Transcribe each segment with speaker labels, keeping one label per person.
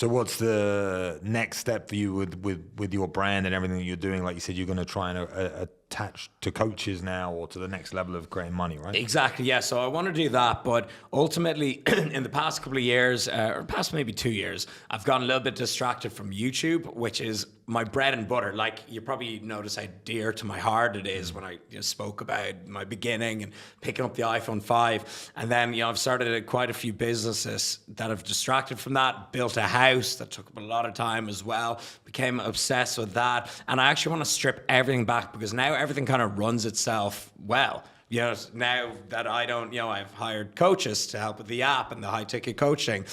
Speaker 1: So what's the next step for you with your brand and everything that you're doing? Like you said, you're going to try and attach to coaches now or to the next level of creating money, right?
Speaker 2: Exactly, yeah. So I want to do that, but ultimately in the past couple of years, or past maybe 2 years, I've gotten a little bit distracted from YouTube, which is my bread and butter. Like you probably notice how dear to my heart it is when I spoke about my beginning and picking up the iPhone 5. And then, I've started quite a few businesses that have distracted from that, built a house that took up a lot of time as well, became obsessed with that. And I actually want to strip everything back because now everything kind of runs itself well. Now that I don't, I've hired coaches to help with the app and the high ticket coaching,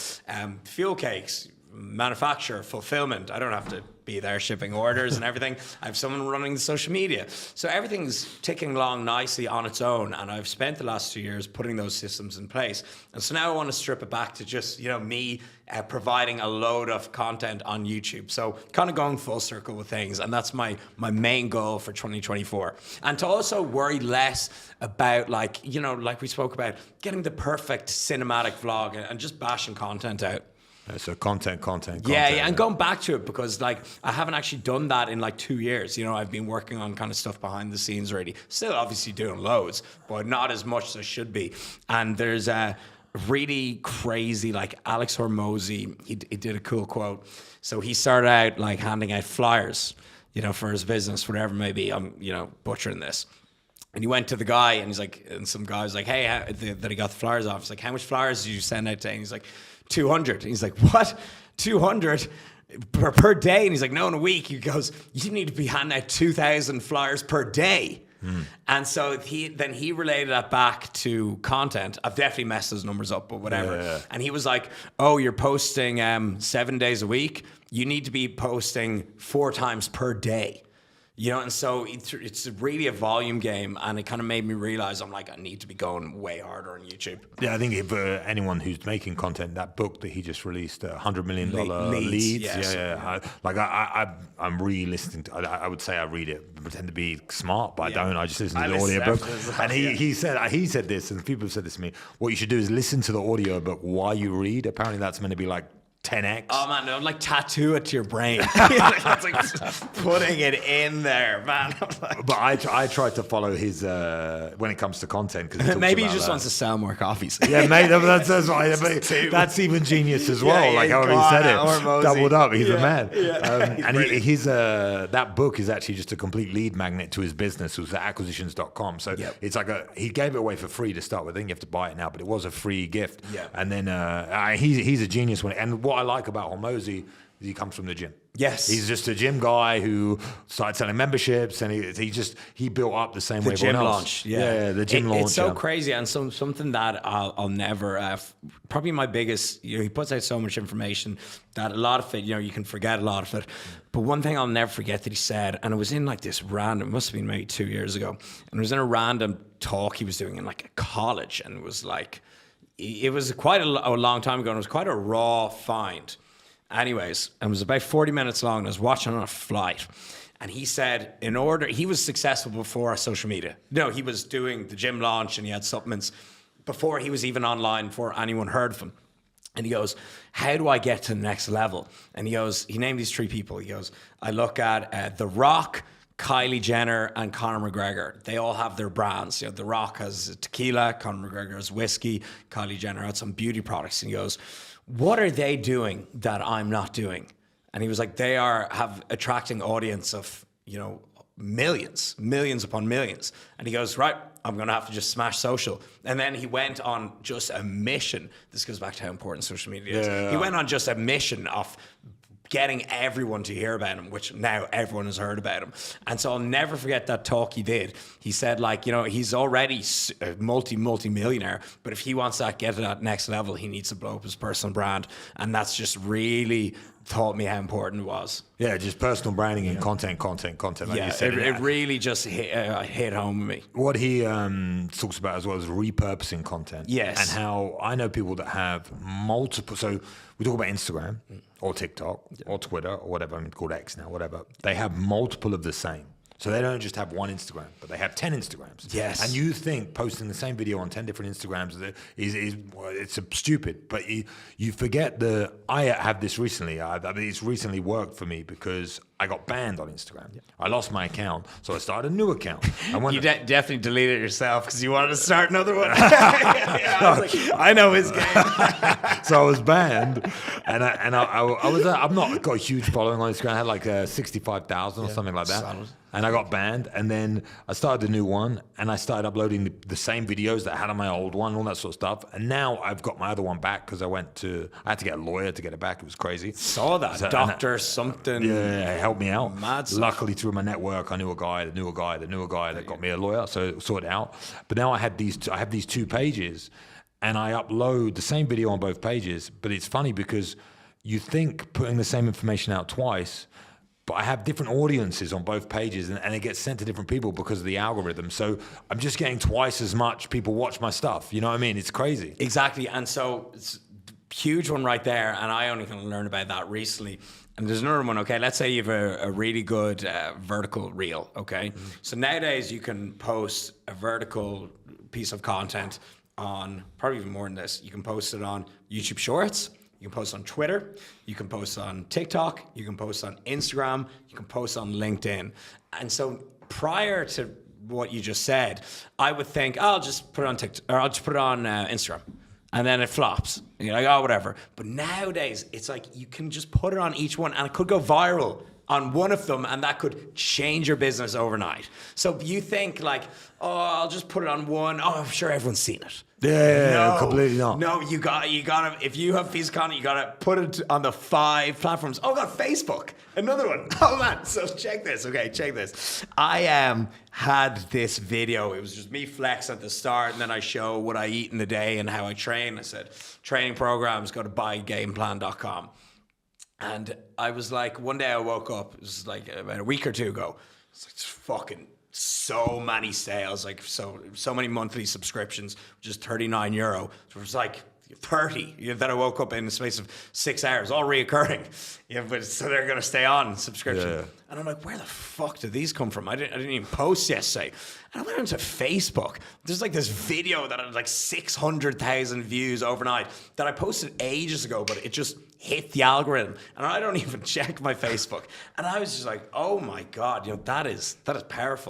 Speaker 2: fuel cakes, manufacture, fulfillment. I don't have to be there shipping orders and everything. I have someone running the social media. So everything's ticking along nicely on its own. And I've spent the last 2 years putting those systems in place. And so now I want to strip it back to just, me providing a load of content on YouTube. So kind of going full circle with things. And that's my main goal for 2024. And to also worry less about like we spoke about, getting the perfect cinematic vlog and just bashing content out.
Speaker 1: So content.
Speaker 2: Yeah, and going back to it because like I haven't actually done that in like 2 years. I've been working on kind of stuff behind the scenes already. Still obviously doing loads, but not as much as I should be. And there's a really crazy, like Alex Hormozi, he did a cool quote. So he started out like handing out flyers, for his business, whatever it may be. I'm, butchering this. And he went to the guy and some guy was like, hey, that he got the flyers off. He's like, how much flyers did you send out today? And he's like, 200. And he's like, what? 200 per day? And he's like, no, in a week. He goes, you need to be handing out 2,000 flyers per day. And so he related that back to content. I've definitely messed those numbers up, but whatever. Yeah. And he was like, oh, you're posting 7 days a week. You need to be posting 4 times per day. And so it's really a volume game, and it kind of made me realize I need to be going way harder on YouTube.
Speaker 1: Yeah, I think if anyone who's making content, that book that he just released, $100 million leads.
Speaker 2: Yes.
Speaker 1: Yeah. I'm re-listening to. I would say I read it, pretend to be smart, but I don't. I just listen to the audiobook. And he said this, and people have said this to me. What you should do is listen to the audiobook while you read. Apparently, that's meant to be like 10x.
Speaker 2: Oh man, no, like tattoo it to your brain. That's like putting it in there, man.
Speaker 1: But I tried to follow his when it comes to content because
Speaker 2: maybe he just wants to sell more coffees.
Speaker 1: Yeah, maybe that's right. That's even genius as well. Like how he said it, doubled up. He's a man. Yeah. And he's that book is actually just a complete lead magnet to his business. It was at acquisitions.com. So it's like he gave it away for free to start with. I think you have to buy it now, but it was a free gift.
Speaker 2: Yeah.
Speaker 1: And then he's a genius when and what I like about Hormozi is he comes from the gym.
Speaker 2: Yes.
Speaker 1: He's just a gym guy who started selling memberships, and he built up the same way
Speaker 2: everyone else.
Speaker 1: Launch. Yeah, the gym launch.
Speaker 2: It's so crazy, and something that I'll never, probably my biggest, he puts out so much information that a lot of it, you can forget a lot of it. But one thing I'll never forget that he said, and it was in like this random, it must have been maybe 2 years ago, and it was in a random talk he was doing in like a college, and it was like, it was quite a long time ago, and it was quite a raw find. Anyways, it was about 40 minutes long, and I was watching on a flight. And he said, he was successful before social media. No, he was doing the gym launch, and he had supplements before he was even online, before anyone heard of him. And he goes, how do I get to the next level? And he named these 3 people. He goes, I look at The Rock, Kylie Jenner, and Conor McGregor. They all have their brands. The Rock has tequila, Conor McGregor has whiskey, Kylie Jenner had some beauty products. And he goes, what are they doing that I'm not doing? And he was like, they have attracting audience of, millions upon millions. And he goes, right, I'm going to have to just smash social. And then he went on just a mission. This goes back to how important social media is. Yeah. He went on just a mission of getting everyone to hear about him, which now everyone has heard about him. And so I'll never forget that talk he did. He said, he's already a multi-millionaire, but if he wants to get to that next level, he needs to blow up his personal brand. And that's just really taught me how important it was.
Speaker 1: Yeah, just personal branding and content. Like you said,
Speaker 2: it really just hit home with me.
Speaker 1: What he talks about as well is repurposing content.
Speaker 2: Yes.
Speaker 1: And how I know people that have multiple. So we talk about Instagram or TikTok or Twitter or whatever, called X now, whatever. They have multiple of the same. So they don't just have one Instagram, but they have 10 Instagrams.
Speaker 2: Yes.
Speaker 1: And you think posting the same video on 10 different Instagrams it's stupid, but you forget I have this recently. I mean, it's recently worked for me because I got banned on Instagram. Yeah. I lost my account, so I started a new account.
Speaker 2: You definitely deleted it yourself because you wanted to start another one. I know his game.
Speaker 1: So I was banned, and I've not got a huge following on Instagram. I had like 65,000 or something like that.
Speaker 2: Solid.
Speaker 1: And I got banned, and then I started a new one, and I started uploading the same videos that I had on my old one, all that sort of stuff. And now I've got my other one back because I had to get a lawyer to get it back. It was crazy.
Speaker 2: Saw that.
Speaker 1: So,
Speaker 2: Doctor something.
Speaker 1: Yeah, it helped me out.
Speaker 2: Mad stuff.
Speaker 1: Luckily, through my network, I knew a guy that got me a lawyer, so it sorted out. But now I have these 2 pages, and I upload the same video on both pages. But it's funny because you think putting the same information out twice, but I have different audiences on both pages, and it gets sent to different people because of the algorithm. So I'm just getting twice as much people watch my stuff. You know what I mean? It's crazy.
Speaker 2: Exactly. And so it's a huge one right there. And I only kind of learned about that recently. And there's another one, okay? Let's say you have a really good vertical reel, okay? Mm-hmm. So nowadays you can post a vertical piece of content on, probably even more than this, you can post it on YouTube Shorts. You can post on Twitter, you can post on TikTok, you can post on Instagram, you can post on LinkedIn. And so prior to what you just said, I would think, I'll just put it on TikTok, or I'll just put it on Instagram. And then it flops. You're like, oh, whatever. But nowadays, it's like you can just put it on each one and it could go viral on one of them, and that could change your business overnight. So if you think like, oh, I'll just put it on one, oh, I'm sure everyone's seen it.
Speaker 1: Yeah, completely not.
Speaker 2: No, you gotta. If you have a piece of content, you gotta put it on the 5 platforms. Oh God, Facebook, another one. Oh man, so check this. Okay, check this. I had this video. It was just me flex at the start, and then I show what I eat in the day and how I train. I said, training programs, go to buygameplan.com. And I was like, one day I woke up. It was like about a week or two ago. It's like fucking so many sales, like so many monthly subscriptions, which is €39. So it was like 30 that I woke up in the space of 6 hours, all reoccurring. Yeah, but so they're gonna stay on subscription. Yeah. And I'm like, where the fuck did these come from? I didn't even post yesterday. And I went onto Facebook. There's like this video that had like 600,000 views overnight that I posted ages ago, but it just hit the algorithm. And I don't even check my Facebook. And I was just like, oh my God, that is powerful.